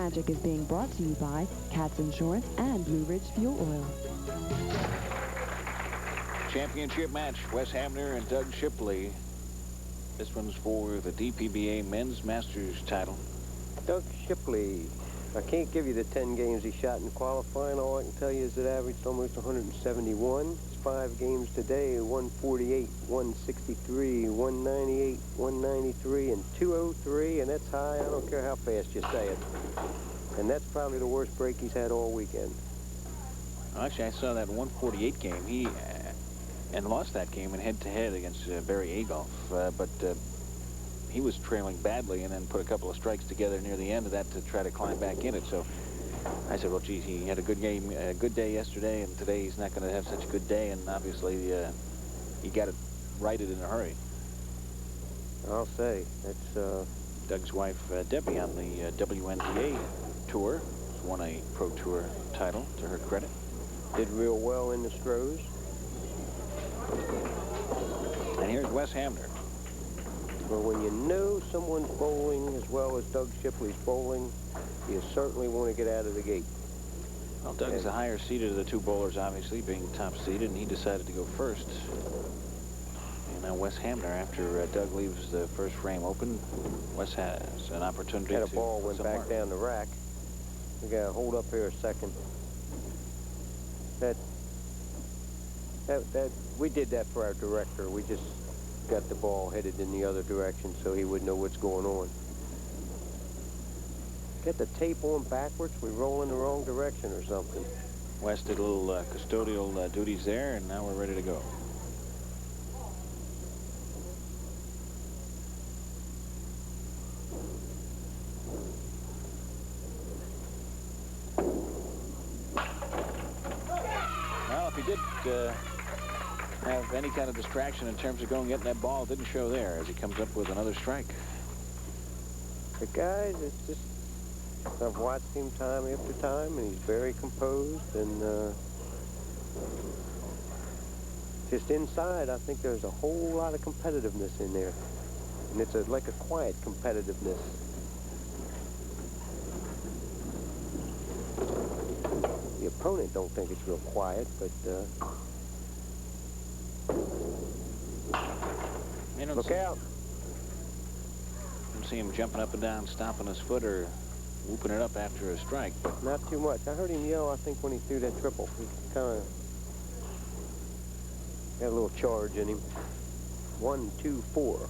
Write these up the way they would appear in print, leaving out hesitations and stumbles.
Magic is being brought to you by Katz Insurance and Blue Ridge Fuel Oil. Championship match, Wes Hamner and Doug Shipley. This one's for the DPBA Men's Masters title. Doug Shipley. I can't give you the 10 games he shot in qualifying. All I can tell you is it averaged almost 171. It's 5 games today, 148, 163, 198, 193, and 203, and that's high. I don't care how fast you say it. And that's probably the worst break he's had all weekend. Actually, I saw that 148 game. He and lost that game in head-to-head against Barry Adolph, but he was trailing badly and then put a couple of strikes together near the end of that to try to climb back in it. So I said, well, geez, he had a good game, a good day yesterday, and today he's not going to have such a good day, and obviously he got it righted in a hurry. I'll say. That's Doug's wife, Debbie, on the WNBA tour, won a Pro Tour title to her credit. Did real well in the Stros. And here's Wes Hamner. Well, when you know someone's bowling as well as Doug Shipley's bowling, you certainly want to get out of the gate. Well, Doug is the higher seeded of the two bowlers, obviously, being top seeded, and he decided to go first. And now Wes Hamner, after Doug leaves the first frame open, Wes has an opportunity to... Had a ball went back down the rack. We got to hold up here a second. We did that for our director. We just got the ball headed in the other direction so he would know what's going on. Get the tape on backwards. We roll in the wrong direction or something. Wes did a little custodial duties there, and now we're ready to go. Well, if he did have any kind of distraction in terms of going and getting that ball, it didn't show there as he comes up with another strike. The guy, it's just, I've watched him time after time, and he's very composed, and just inside, I think there's a whole lot of competitiveness in there, and it's like a quiet competitiveness. The opponent don't think it's real quiet, but look out. You don't see him jumping up and down, stomping his foot, or whooping it up after a strike. But not too much. I heard him yell, I think, when he threw that triple. He kind of got a little charge in him. 1, 2, 4.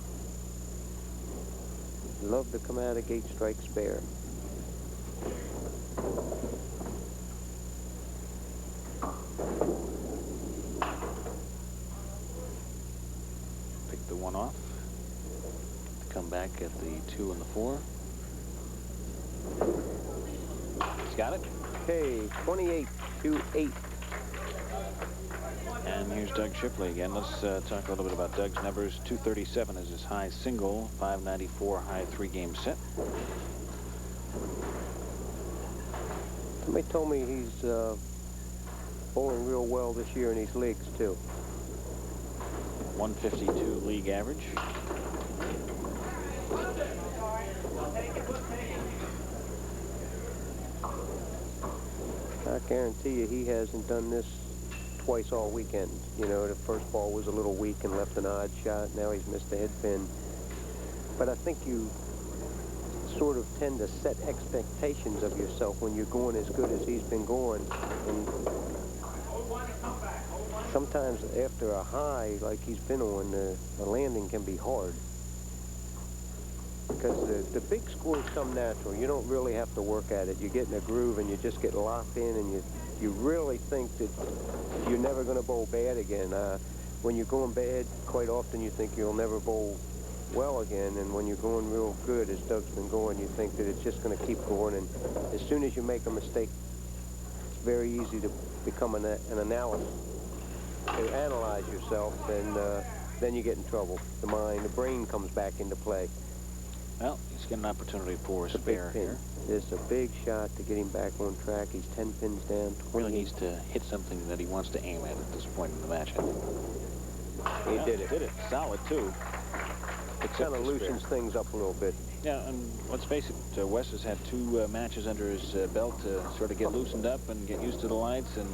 Love to come out of the gate, strike spare. Pick the 1 off. Come back at the 2 and the 4. He's got it. Okay, 28-8. And here's Doug Shipley again. Let's talk a little bit about Doug's numbers. 237 is his high single, 594 high 3-game set. Somebody told me he's bowling real well this year in these leagues, too. 152 league average. I guarantee you he hasn't done this twice all weekend. You know, the first ball was a little weak and left an odd shot. Now he's missed a head pin. But I think you sort of tend to set expectations of yourself when you're going as good as he's been going. And sometimes after a high like he's been on, the landing can be hard. Because the big scores come natural. You don't really have to work at it. You get in a groove and you just get locked in, and you really think that you're never going to bowl bad again. When you're going bad, quite often you think you'll never bowl well again, and when you're going real good, as Doug's been going, you think that it's just going to keep going, and as soon as you make a mistake, it's very easy to become an analyst, to analyze yourself, and then you get in trouble. The mind, the brain comes back into play. Well, he's got an opportunity for a spare here. It's a big shot to get him back on track. He's 10 pins down. Really needs to hit something that he wants to aim at this point in the match, I think. He did it. Did it. Solid, too. Except kind of the spare. loosens things up a little bit. Yeah, and let's face it, Wes has had 2 matches under his belt to sort of get loosened up and get used to the lights and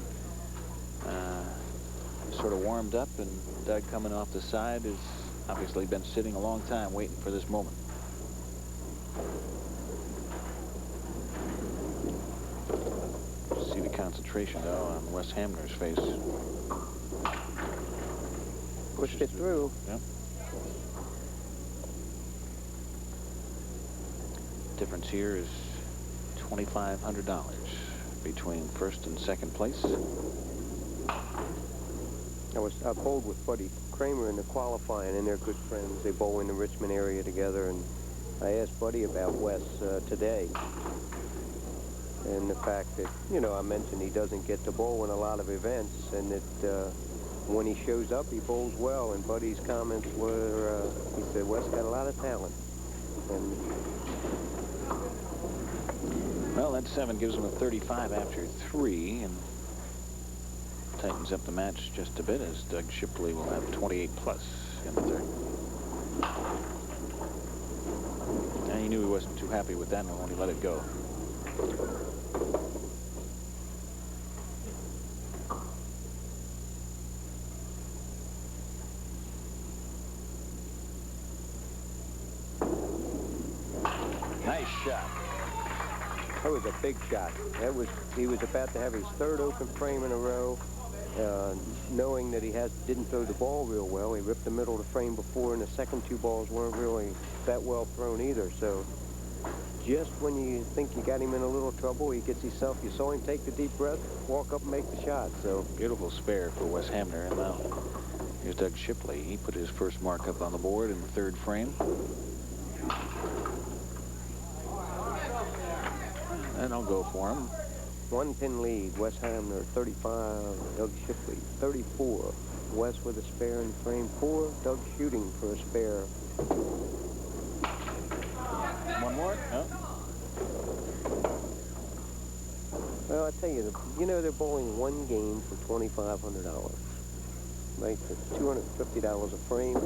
sort of warmed up. And Doug coming off the side has obviously been sitting a long time waiting for this moment. See the concentration, though, on Wes Hamner's face. Pushed it through. Yep. Difference here is $2,500 between first and second place. I bowled with Buddy Kramer in the qualifying, and they're good friends. They bowl in the Richmond area together, and I asked Buddy about Wes today. And the fact that, you know, I mentioned he doesn't get to bowl in a lot of events, and that when he shows up, he bowls well. And Buddy's comments were, he said, Wes got a lot of talent. And well, that 7 gives him a 35 after 3, and tightens up the match just a bit, as Doug Shipley will have 28 plus in the third. And he knew he wasn't too happy with that one when he let it go. Nice shot. that was a big shot. He was about to have his 3rd open frame in a row. Knowing that he didn't throw the ball real well, he ripped the middle of the frame before, and the second 2 balls weren't really that well thrown either. So just when you think you got him in a little trouble, he gets himself, you saw him take the deep breath, walk up and make the shot. So beautiful spare for Wes Hamner. And now here's Doug Shipley. He put his first mark up on the board in the 3rd frame. And I'll go for him. 1 pin lead, Wes Hamner, 35, Doug Shipley, 34. Wes with a spare in frame 4, Doug shooting for a spare. One more? No. Well, I tell you, they're bowling 1 game for $2,500. Right, that's $250 a frame.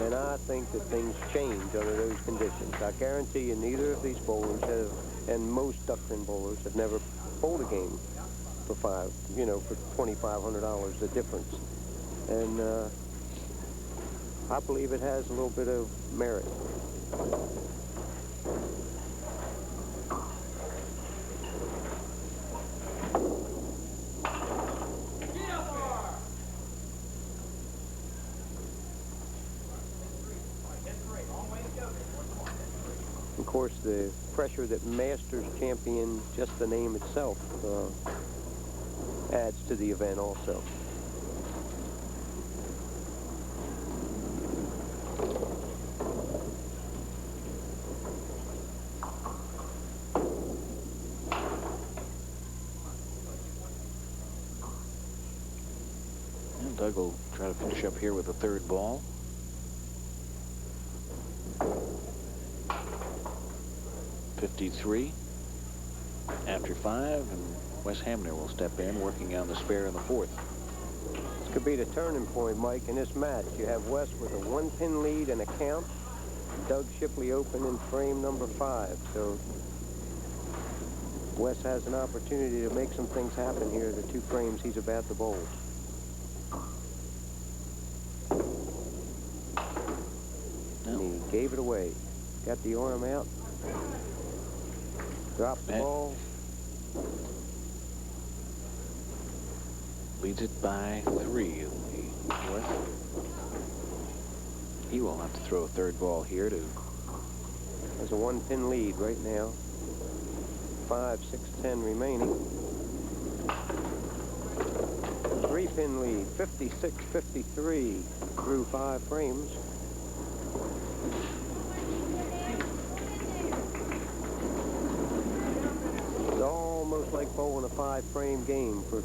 And I think that things change under those conditions. I guarantee you neither of these bowlers have, and most Duckpin bowlers have never bowled a game for for $2,500, the difference. And I believe it has a little bit of merit. Of course, the pressure that Masters champion, just the name itself, adds to the event also. And Doug will try to finish up here with the 3rd ball. $53 after 5, and Wes Hamner will step in, working on the spare in the 4th. This could be the turning point, Mike, in this match. You have Wes with a 1-pin lead and a count. Doug Shipley open in frame number 5. So Wes has an opportunity to make some things happen here, the 2 frames he's about to bowl. And he gave it away. Got the arm out. Dropped the ball. Leads it by 3. He will have to throw a 3rd ball here to. There's a 1-pin lead right now. 5, 6, 10 remaining. 3-pin lead, 56, 53 through 5 frames. Almost like bowling a 5-frame game for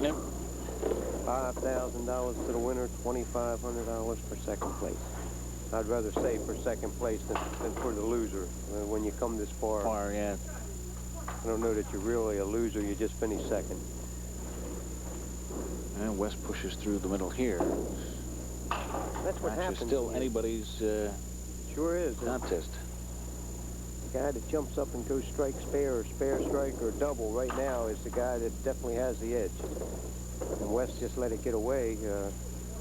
$5,000 to the winner, $2,500 for 2nd place. I'd rather say for 2nd place than for the loser. When you come this far, Yeah. I don't know that you're really a loser. You just finished 2nd. And Wes pushes through the middle here. That's what Match happens. is still when you- anybody's Sure is. contest. The guy that jumps up and goes strike spare or spare strike or double right now is the guy that definitely has the edge. And Wes just let it get away.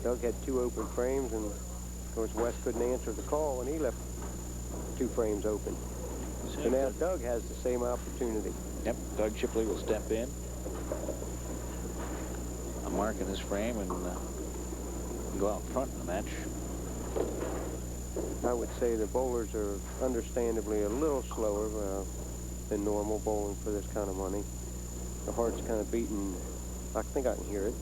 Doug had 2 open frames, and of course Wes couldn't answer the call, and he left 2 frames open. So now Doug has the same opportunity. Yep, Doug Shipley will step in. A mark in his frame and go out front in the match. I would say the bowlers are understandably a little slower than normal bowling for this kind of money. The heart's kind of beating. I think I can hear it.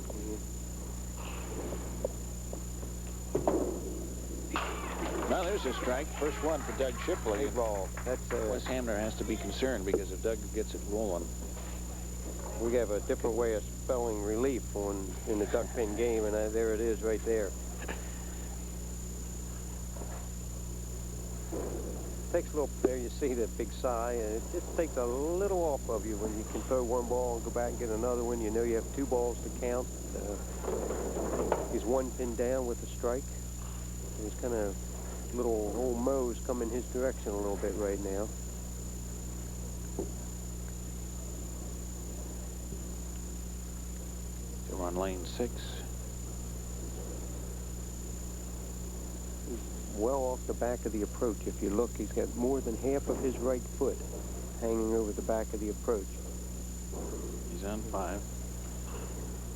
Now there's a strike. First one for Doug Shipley. Big ball. That's Wes Hamner has to be concerned because if Doug gets it rolling. we have a different way of spelling relief in the Duckpin game, and there it is right there. Takes a little, there you see the big sigh, and it just takes a little off of you when you can throw one ball and go back and get another one. You know you have 2 balls to count. He's 1 pin down with the strike. He's kind of little old Mo's coming his direction a little bit right now. So we're on lane 6. Well off the back of the approach. If you look, he's got more than half of his right foot hanging over the back of the approach. He's on 5.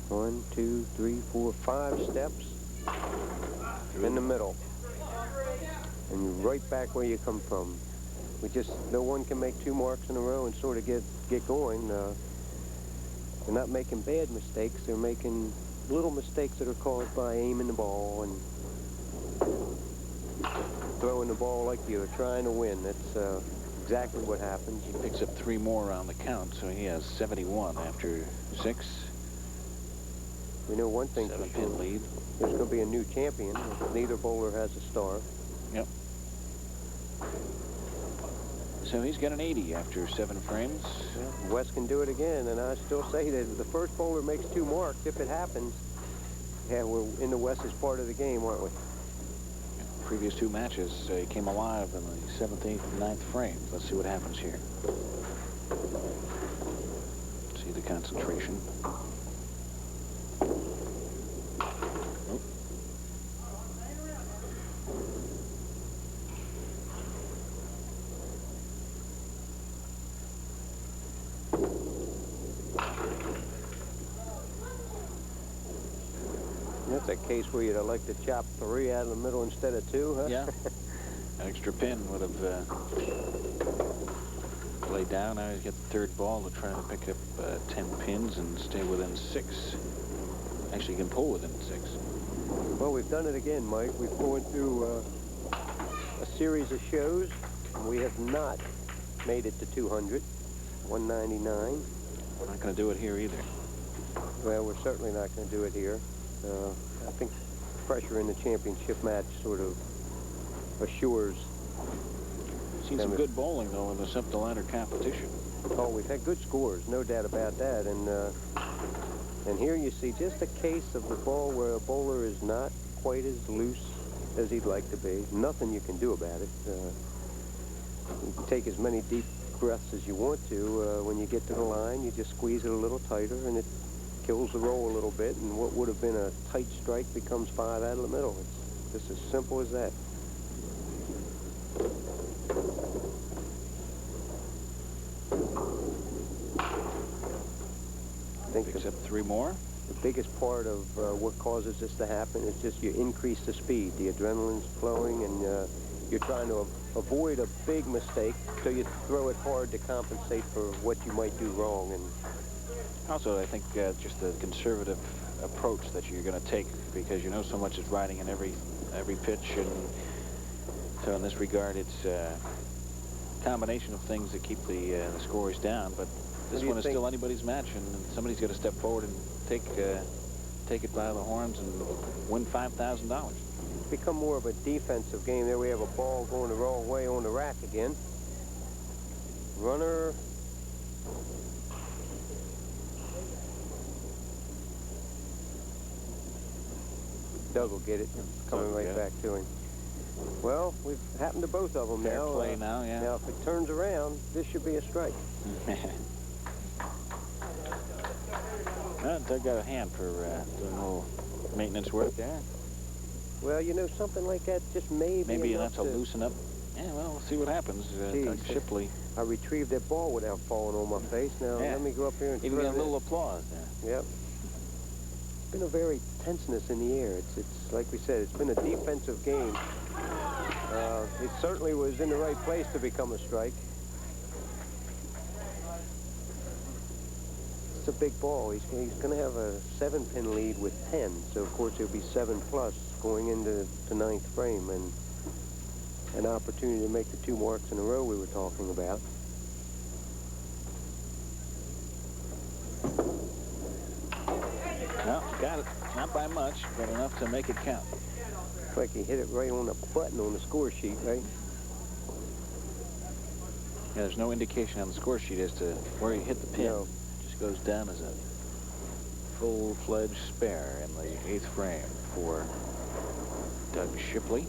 1, 2, 3, 4, 5 steps in the middle. And you're right back where you come from. No one can make 2 marks in a row and sort of get going. They're not making bad mistakes. They're making little mistakes that are caused by aiming the ball and throwing the ball like you're trying to win. That's exactly what happens. He picks up 3 more on the count, so he has 71 after 6. We know one thing for 7-pin sure. lead. There's going to be a new champion. Neither bowler has a star. Yep. So he's got an 80 after 7 frames. Yeah, Wes can do it again, and I still say that if the first bowler makes 2 marks, if it happens, yeah, we're in the Wes's part of the game, aren't we? Previous 2 matches, he came alive in the 7th, 8th, and 9th frames. Let's see what happens here. See the concentration. Nope. That's a case where you'd like to chop 3 out of the middle instead of 2, huh? Yeah. An extra pin would have played down. Now he's got the 3rd ball to try to pick up 10 pins and stay within 6. Actually, he can pull within 6. Well, we've done it again, Mike. We've gone through a series of shows, and we have not made it to 200. 199. We're not going to do it here either. Well, we're certainly not going to do it here. I think pressure in the championship match sort of assures. Seen some good bowling, though, in this up-the-ladder competition. Oh, we've had good scores, no doubt about that. And here you see just a case of the ball where a bowler is not quite as loose as he'd like to be. Nothing you can do about it. You can take as many deep breaths as you want to. When you get to the line, you just squeeze it a little tighter, and it kills the roll a little bit, and what would have been a tight strike becomes 5 out of the middle. It's just as simple as that. I think Picks up 3 more. the biggest part of what causes this to happen is just you increase the speed. The adrenaline's flowing, and you're trying to avoid a big mistake, so you throw it hard to compensate for what you might do wrong. And Also, I think just the conservative approach that you're going to take, because you know so much is riding in every pitch, and so in this regard, it's a combination of things that keep the scores down. But this one is still anybody's match, and somebody's got to step forward and take it by the horns and win $5,000. it's become more of a defensive game. There we have a ball going the wrong way on the rack again. Runner. Doug will get it. It's coming right back to him. Well, we've happened to both of them Fair now. play now, yeah. Now, if it turns around, this should be a strike. Well, Doug got a hand for doing a little maintenance work there. Well, you know, something like that just maybe enough to loosen up. Yeah, well, we'll see what happens. Doug Shipley. I retrieved that ball without falling on my face. Now, let me go up here and even get a little applause there. Yep. It's been a very tenseness in the air. It's like we said, it's been a defensive game. It certainly was in the right place to become a strike. It's a big ball. He's going to have a 7-pin lead with 10. So, of course, it'll be 7+ going into the 9th frame. And an opportunity to make the 2 marks in a row we were talking about. No, got it. Not by much, but enough to make it count. Looks like he hit it right on the button on the score sheet, right? Yeah, there's no indication on the score sheet as to where he hit the pin. No. It just goes down as a full-fledged spare in the 8th frame for Doug Shipley.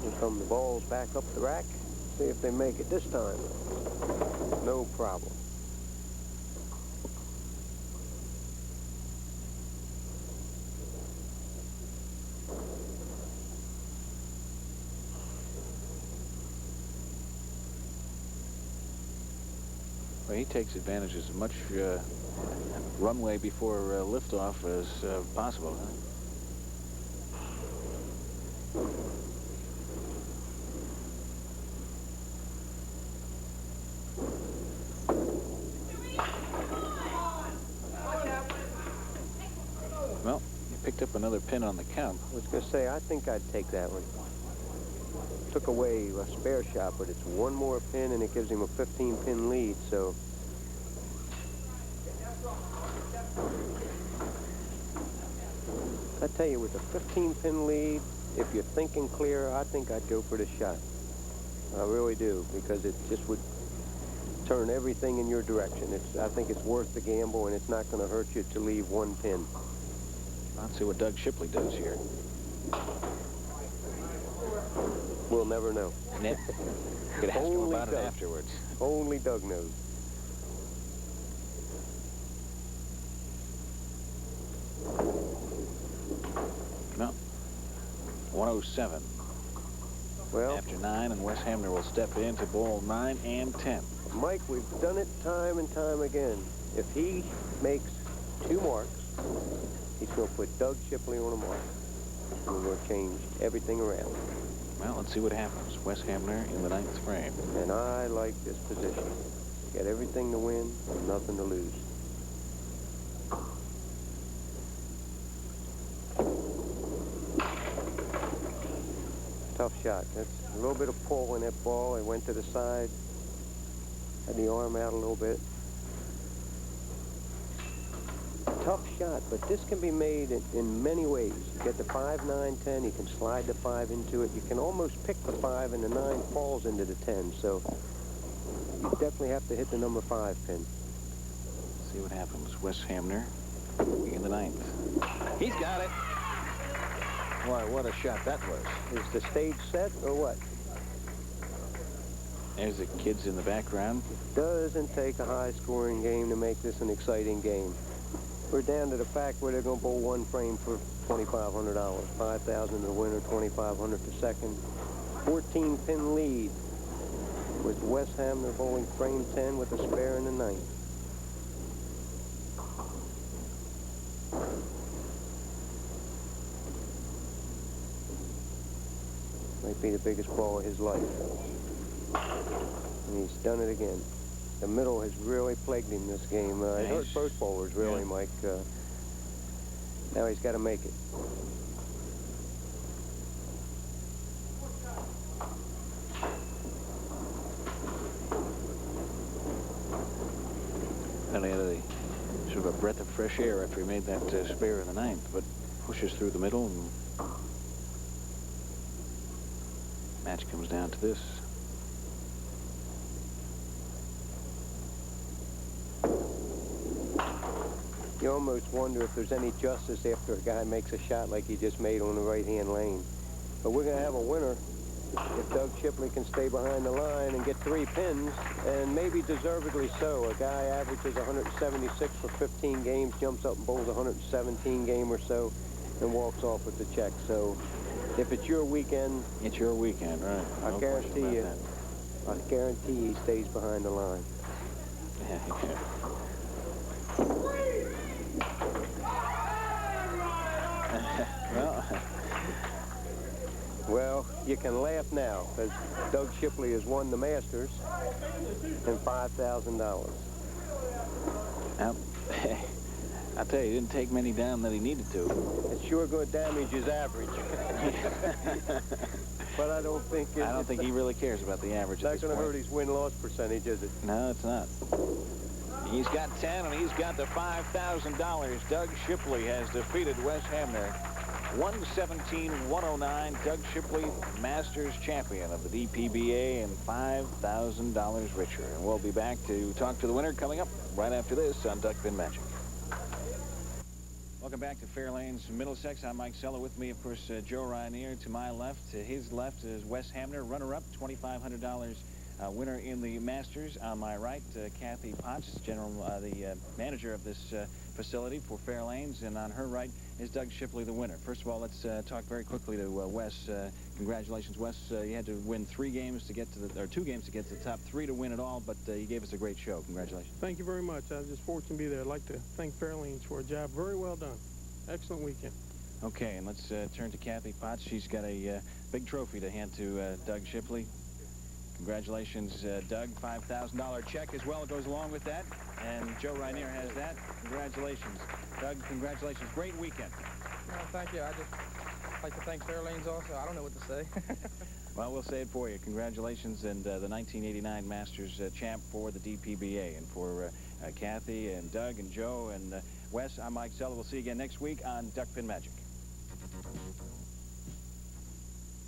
Here come the balls back up the rack. See if they make it this time. No problem. Well, he takes advantage as much runway before liftoff as possible. Huh? Well, he picked up another pin on the count. I was going to say, I think I'd take that one. Took away a spare shot, but it's one more pin, and it gives him a 15-pin lead, so... I tell you, with a 15-pin lead, if you're thinking clear, I think I'd go for the shot. I really do, because it just would turn everything in your direction. I think it's worth the gamble, and it's not going to hurt you to leave 1 pin. Let's see what Doug Shipley does here. We'll never know. You could ask him about it afterwards. Only Doug knows. No. 107. Well, after 9, and Wes Hamner will step in to ball 9 and 10. Mike, we've done it time and time again. If he makes 2 marks, he's going to put Doug Shipley on a mark. And we're going to change everything around. Well, let's see what happens. Wes Hamner in the 9th frame. And I like this position. Got everything to win and nothing to lose. Tough shot. That's a little bit of pull in that ball. It went to the side. Had the arm out a little bit. Tough shot, but this can be made in many ways. You get the 5, 9, 10. You can slide the 5 into it. You can almost pick the 5, and the 9 falls into the 10. So you definitely have to hit the number 5 pin. See what happens. Wes Hamner in the 9th. He's got it. Boy, what a shot that was. Is the stage set or what? There's the kids in the background. It doesn't take a high-scoring game to make this an exciting game. We're down to the fact where they're going to bowl 1 frame for $2,500. $5,000 to the winner, $2,500 to second. 14-pin lead with Wes Hamner bowling frame 10 with a spare in the 9th. Might be the biggest ball of his life. And he's done it again. The middle has really plagued him this game. It hurt both bowlers, really, Mike. Now he's got to make it. And he had a sort of a breath of fresh air after he made that spare in the 9th, but pushes through the middle, and match comes down to this. You You almost wonder if there's any justice after a guy makes a shot like he just made on the right-hand lane. But we're going to have a winner if Doug Shipley can stay behind the line and get 3 pins, and maybe deservedly so. A guy averages 176 for 15 games, jumps up and bowls a 117 game or so, and walks off with the check. So if it's your weekend... It's your weekend, right. I guarantee you. I guarantee he stays behind the line. Well, you can laugh now, because Doug Shipley has won the Masters and $5,000. I'll tell you, he didn't take many down that he needed to. It's sure going to damage his average. But I don't think I don't think he really cares about the average. It's not going to hurt his win-loss percentage, is it? No, it's not. He's got 10, and he's got the $5,000. Doug Shipley has defeated Wes Hamner. 117-109. Doug Shipley, Masters champion of the DPBA, and $5,000 richer. And we'll be back to talk to the winner coming up right after this on Duckpin Magic. Welcome back to Fairlanes, Middlesex. I'm Mike Sella. With me, of course, Joe Ryanier. To my left, to his left is Wes Hamner, runner-up, $2,500 winner in the Masters. On my right, Kathy Potts, the manager of this facility for Fairlanes, and on her right is Doug Shipley, the winner. First of all, let's talk very quickly to Wes. Congratulations, Wes. You had to win 3 games to get to the, or 2 games to get to the top 3 to win it all, but you gave us a great show. Congratulations. Thank you very much. I was just fortunate to be there. I'd like to thank Fairlanes for a job very well done. Excellent weekend. Okay, and let's turn to Kathy Potts. She's got a big trophy to hand to Doug Shipley. Congratulations, Doug. $5,000 check as well goes along with that. And Joe Ryanier has that. Congratulations. Doug, congratulations. Great weekend. Well, thank you. I just like to thank Fairlanes also. I don't know what to say. Well, we'll say it for you. Congratulations, and the 1989 Masters champ for the DPBA. And for Kathy and Doug and Joe and Wes, I'm Mike Sella. We'll see you again next week on Duckpin Magic.